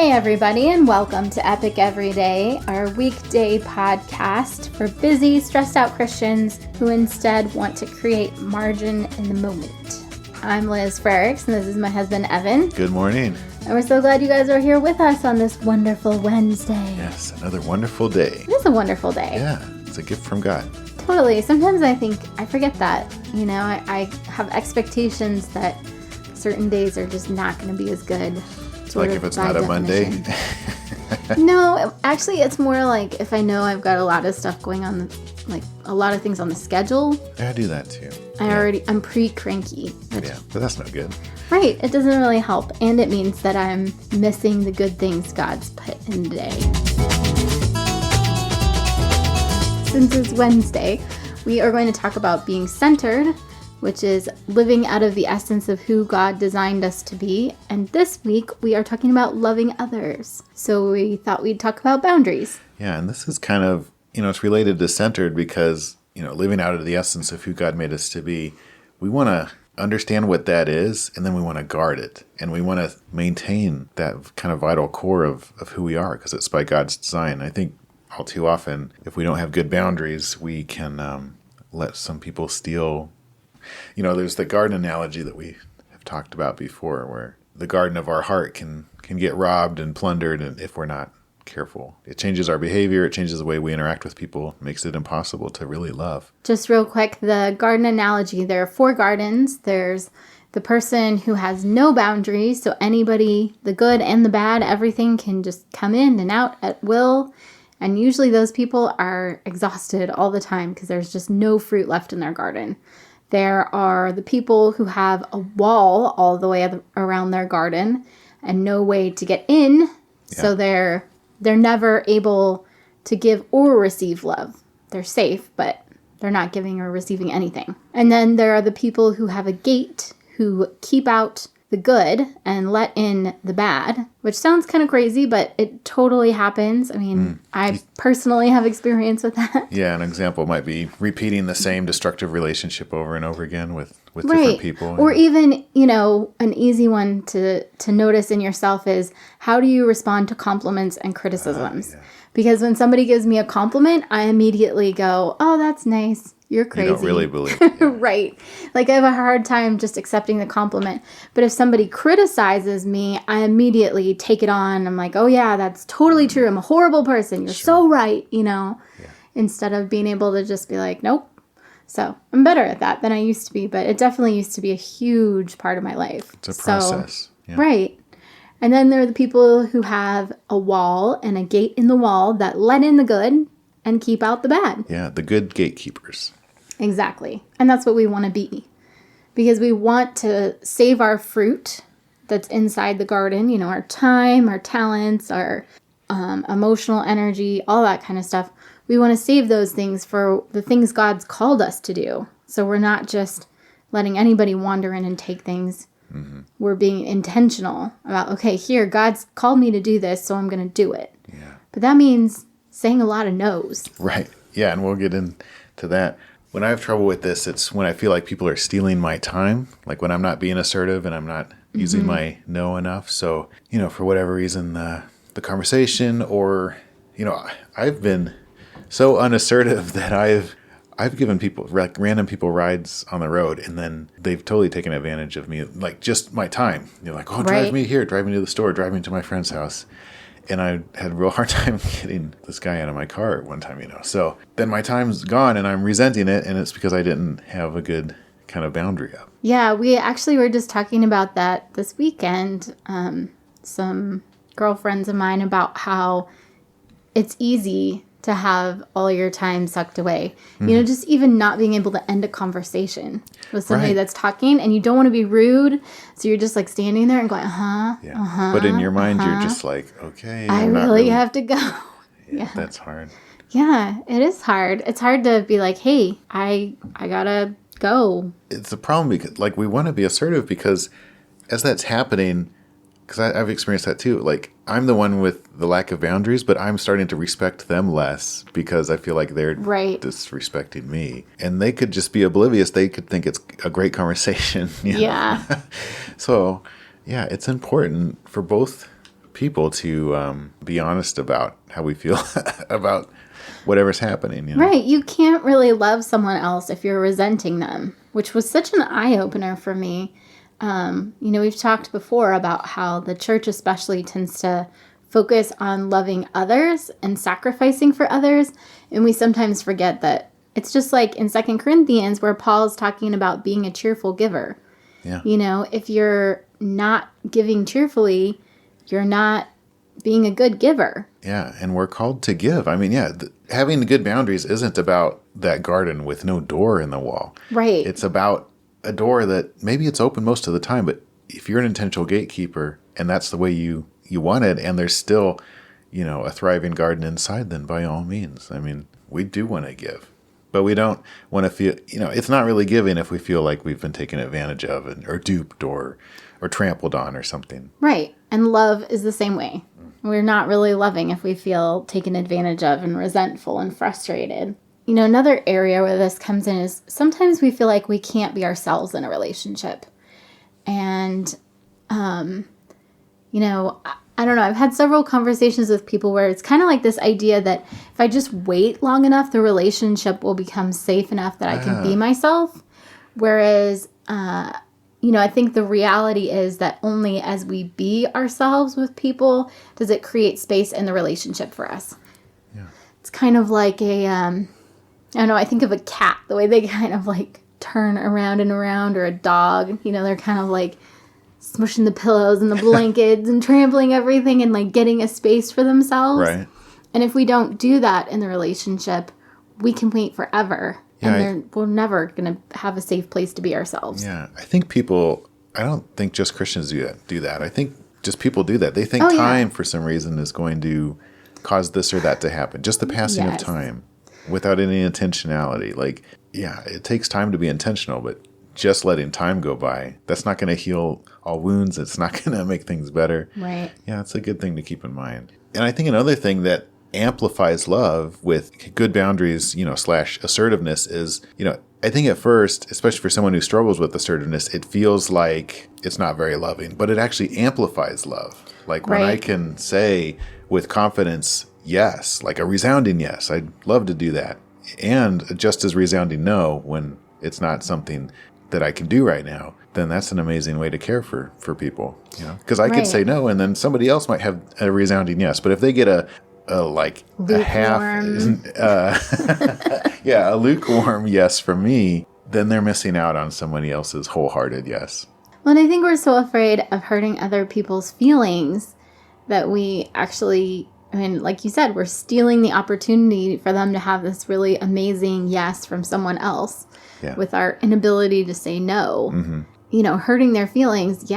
Hey everybody, and welcome to Epic Everyday, our weekday podcast for busy, stressed out Christians who instead want to create margin in the moment. I'm Liz Frericks, and this is my husband Evan. Good morning. And we're so glad you guys are here with us on this wonderful Wednesday. Yes, another wonderful day. It is a wonderful day. Yeah, it's a gift from God. Totally. Sometimes I think I forget that. You know, I have expectations that certain days are just not going to be as good. Like if it's not a Monday? No, actually it's more like if I know I've got a lot of stuff going on, like a lot of things on the schedule. I do that too. I'm pre-cranky. Yeah, but that's not good. Right, it doesn't really help. And it means that I'm missing the good things God's put in the day. Since it's Wednesday, we are going to talk about being centered, which is living out of the essence of who God designed us to be. And this week, we are talking about loving others. So we thought we'd talk about boundaries. Yeah, and this is kind of, it's related to centered because, living out of the essence of who God made us to be, we want to understand what that is, and then we want to guard it. And we want to maintain that kind of vital core of who we are, because it's by God's design. I think all too often, if we don't have good boundaries, we can let some people steal. There's the garden analogy that we have talked about before, where the garden of our heart can get robbed and plundered, and if we're not careful. It changes our behavior, it changes the way we interact with people, makes it impossible to really love. Just real quick, the garden analogy, there are 4 gardens. There's the person who has no boundaries, so anybody, the good and the bad, everything can just come in and out at will. And usually those people are exhausted all the time because there's just no fruit left in their garden. There are the people who have a wall all the way around their garden and no way to get in. Yeah. So they're never able to give or receive love. They're safe, but they're not giving or receiving anything. And then there are the people who have a gate, who keep out the good and let in the bad, which sounds kind of crazy, but it totally happens. I mean, I personally have experience with that. Yeah, an example might be repeating the same destructive relationship over and over again with different people. Or even, an easy one to notice in yourself is, how do you respond to compliments and criticisms? Yeah. Because when somebody gives me a compliment, I immediately go, oh, that's nice. You're crazy. You don't really believe it. Yeah. Right. Like I have a hard time just accepting the compliment. But if somebody criticizes me, I immediately take it on. I'm like, oh yeah, that's totally true. I'm a horrible person. You're so right, Yeah. Instead of being able to just be like, nope. So I'm better at that than I used to be. But it definitely used to be a huge part of my life. It's a process. Yeah. Right. And then there are the people who have a wall and a gate in the wall that let in the good and keep out the bad. Yeah, the good gatekeepers. Exactly. And that's what we want to be. Because we want to save our fruit that's inside the garden, our time, our talents, our emotional energy, all that kind of stuff. We want to save those things for the things God's called us to do. So we're not just letting anybody wander in and take things. Mm-hmm. We're being intentional about, okay, here, God's called me to do this, so I'm going to do it. Yeah. But that means saying a lot of no's. Right. Yeah, and we'll get into that. When I have trouble with this, it's when I feel like people are stealing my time, like when I'm not being assertive and I'm not using my no enough. So, for whatever reason, the conversation or, I've been so unassertive that I've given people, like random people, rides on the road, and then they've totally taken advantage of me, like just my time. Like, oh, drive me here, drive me to the store, drive me to my friend's house. And I had a real hard time getting this guy out of my car at one time, So then my time's gone and I'm resenting it. And it's because I didn't have a good kind of boundary up. Yeah, we actually were just talking about that this weekend. Some girlfriends of mine about how it's easy to have all your time sucked away. Mm-hmm. Just even not being able to end a conversation with somebody that's talking, and you don't want to be rude. So you're just like standing there and going, yeah. But in your mind, you're just like, okay. I really have to go. Yeah, that's hard. Yeah, it is hard. It's hard to be like, hey, I gotta go. It's a problem because we want to be assertive because as that's happening, because I've experienced that too. Like, I'm the one with the lack of boundaries, but I'm starting to respect them less because I feel like they're disrespecting me. And they could just be oblivious. They could think it's a great conversation. Yeah. So, yeah, it's important for both people to be honest about how we feel about whatever's happening. You know? Right. You can't really love someone else if you're resenting them, which was such an eye-opener for me. We've talked before about how the church especially tends to focus on loving others and sacrificing for others. And we sometimes forget that it's just like in 2 Corinthians where Paul's talking about being a cheerful giver. Yeah. If you're not giving cheerfully, you're not being a good giver. Yeah, and we're called to give. I mean, having good boundaries isn't about that garden with no door in the wall. Right. It's about a door that maybe it's open most of the time, but if you're an intentional gatekeeper and that's the way you want it, and there's still, a thriving garden inside, then by all means. I mean, we do want to give, but we don't want to feel, it's not really giving if we feel like we've been taken advantage of or duped or trampled on or something. Right. And love is the same way. We're not really loving if we feel taken advantage of and resentful and frustrated. Another area where this comes in is sometimes we feel like we can't be ourselves in a relationship. And, I don't know. I've had several conversations with people where it's kind of like this idea that if I just wait long enough, the relationship will become safe enough that I can be myself. Whereas, I think the reality is that only as we be ourselves with people does it create space in the relationship for us. Yeah. It's kind of like I don't know, I think of a cat, the way they kind of like turn around and around, or a dog, they're kind of like smushing the pillows and the blankets and trampling everything and like getting a space for themselves. Right. And if we don't do that in the relationship, we can wait forever. Yeah, and we're never going to have a safe place to be ourselves. Yeah. I don't think just Christians do that. I think just people do that. They think time for some reason is going to cause this or that to happen. Just the passing of time without any intentionality. Like, it takes time to be intentional, but just letting time go by, that's not going to heal all wounds. It's not going to make things better. Right. Yeah, it's a good thing to keep in mind. And I think another thing that amplifies love with good boundaries, / assertiveness is, I think at first, especially for someone who struggles with assertiveness, it feels like it's not very loving, but it actually amplifies love. Like when I can say with confidence, yes, like a resounding yes, I'd love to do that. And just as resounding no when it's not something that I can do right now, then that's an amazing way to care for people, because I could say no and then somebody else might have a resounding yes. But if they get a half, a lukewarm yes from me, then they're missing out on somebody else's wholehearted yes. Well, and I think we're so afraid of hurting other people's feelings that we actually, like you said, we're stealing the opportunity for them to have this really amazing yes from someone else with our inability to say no. Mm-hmm. Hurting their feelings,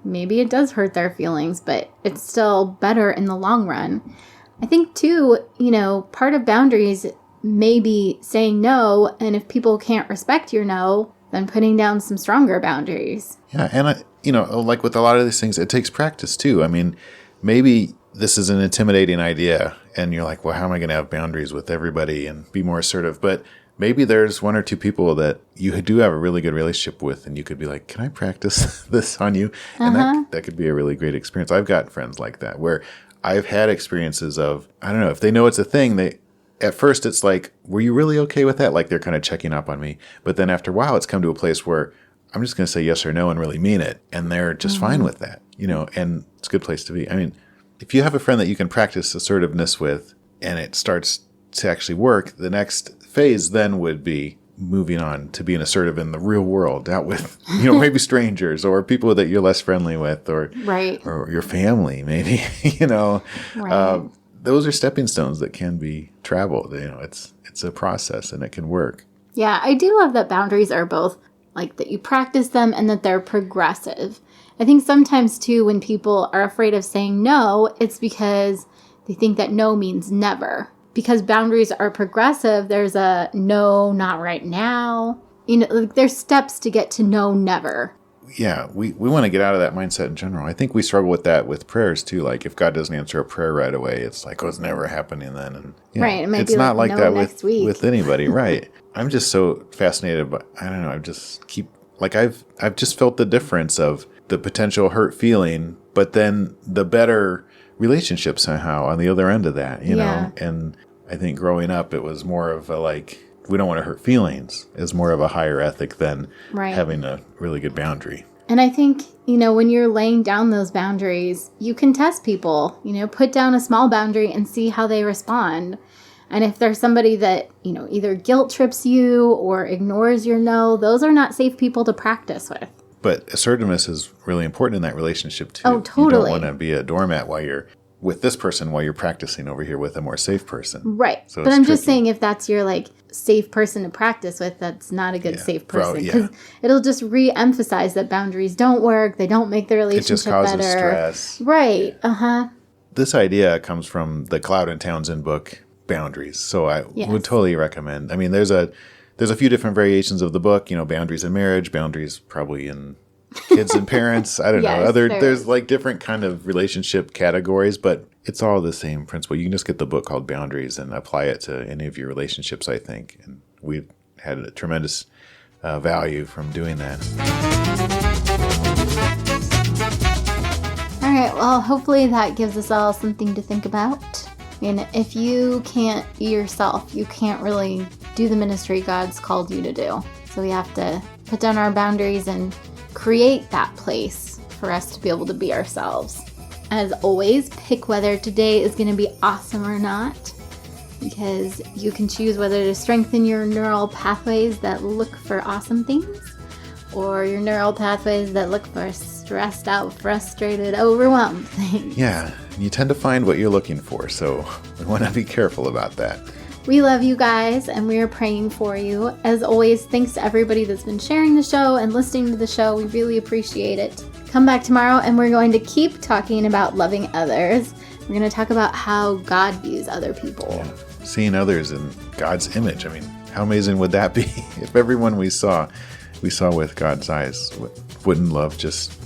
maybe it does hurt their feelings, but it's still better in the long run. I think, too, part of boundaries may be saying no, and if people can't respect your no, then putting down some stronger boundaries. Yeah, and, like with a lot of these things, it takes practice, too. I mean, maybe this is an intimidating idea, and you're like, well, how am I going to have boundaries with everybody and be more assertive? But maybe there's one or two people that you do have a really good relationship with, and you could be like, can I practice this on you? And that could be a really great experience. I've got friends like that where I've had experiences of, I don't know, if they know it's a thing, at first it's like, were you really okay with that? Like they're kind of checking up on me. But then after a while, it's come to a place where I'm just going to say yes or no and really mean it. And they're just fine with that, and it's a good place to be. I mean, if you have a friend that you can practice assertiveness with and it starts to actually work, the next phase then would be moving on to being assertive in the real world, out with, maybe strangers or people that you're less friendly with, or your family, maybe, those are stepping stones that can be traveled. It's a process and it can work. Yeah, I do love that boundaries are both like that you practice them and that they're progressive. I think sometimes too, when people are afraid of saying no, it's because they think that no means never. Because boundaries are progressive, there's a no, not right now. There's steps to get to no, never. Yeah, we want to get out of that mindset in general. I think we struggle with that with prayers too. Like if God doesn't answer a prayer right away, it's like, it's never happening then. And right, it might it's be not like no that next week. with anybody, right? I'm just so fascinated by, I don't know, I've just felt the difference of the potential hurt feeling, but then the better relationship somehow on the other end of that, you Yeah. know? And I think growing up, it was more of a like, we don't want to hurt feelings is more of a higher ethic than Right. having a really good boundary. And I think, you know, when you're laying down those boundaries, you can test people, you know, put down a small boundary and see how they respond. And if there's somebody that, you know, either guilt trips you or ignores your no, those are not safe people to practice with. But assertiveness is really important in that relationship too. Oh, totally. You don't want to be a doormat while you're with this person while you're practicing over here with a more safe person. Right. So but it's I'm just tricky. saying if that's your like safe person to practice with, that's not a good safe person. Yeah. Because it'll just re-emphasize that boundaries don't work. They don't make the It relationship just causes better. stress. Right. Uh-huh. This idea comes from the Cloud and Townsend book, Boundaries. So I Yes. would totally recommend. I mean, there's a few different variations of the book, you know, boundaries in marriage, boundaries probably in kids and parents. I don't Yes, know. there There's is. like different kind of relationship categories, but it's all the same principle. You can just get the book called Boundaries and apply it to any of your relationships, I think. And we've had a tremendous value from doing that. All right. Well, hopefully that gives us all something to think about. And if you can't be yourself, you can't really do the ministry God's called you to do. So we have to put down our boundaries and create that place for us to be able to be ourselves. As always, pick whether today is going to be awesome or not, because you can choose whether to strengthen your neural pathways that look for awesome things or your neural pathways that look for stressed out, frustrated, overwhelmed things. Yeah, you tend to find what you're looking for, so we want to be careful about that. We love you guys, and we are praying for you. As always, thanks to everybody that's been sharing the show and listening to the show. We really appreciate it. Come back tomorrow, and we're going to keep talking about loving others. We're going to talk about how God views other people. Yeah. Seeing others in God's image. I mean, how amazing would that be if everyone we saw with God's eyes? Wouldn't love just,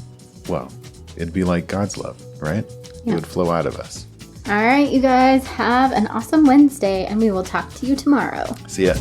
well, it'd be like God's love, right? Yeah. It would flow out of us. All right, you guys, have an awesome Wednesday, and we will talk to you tomorrow. See ya.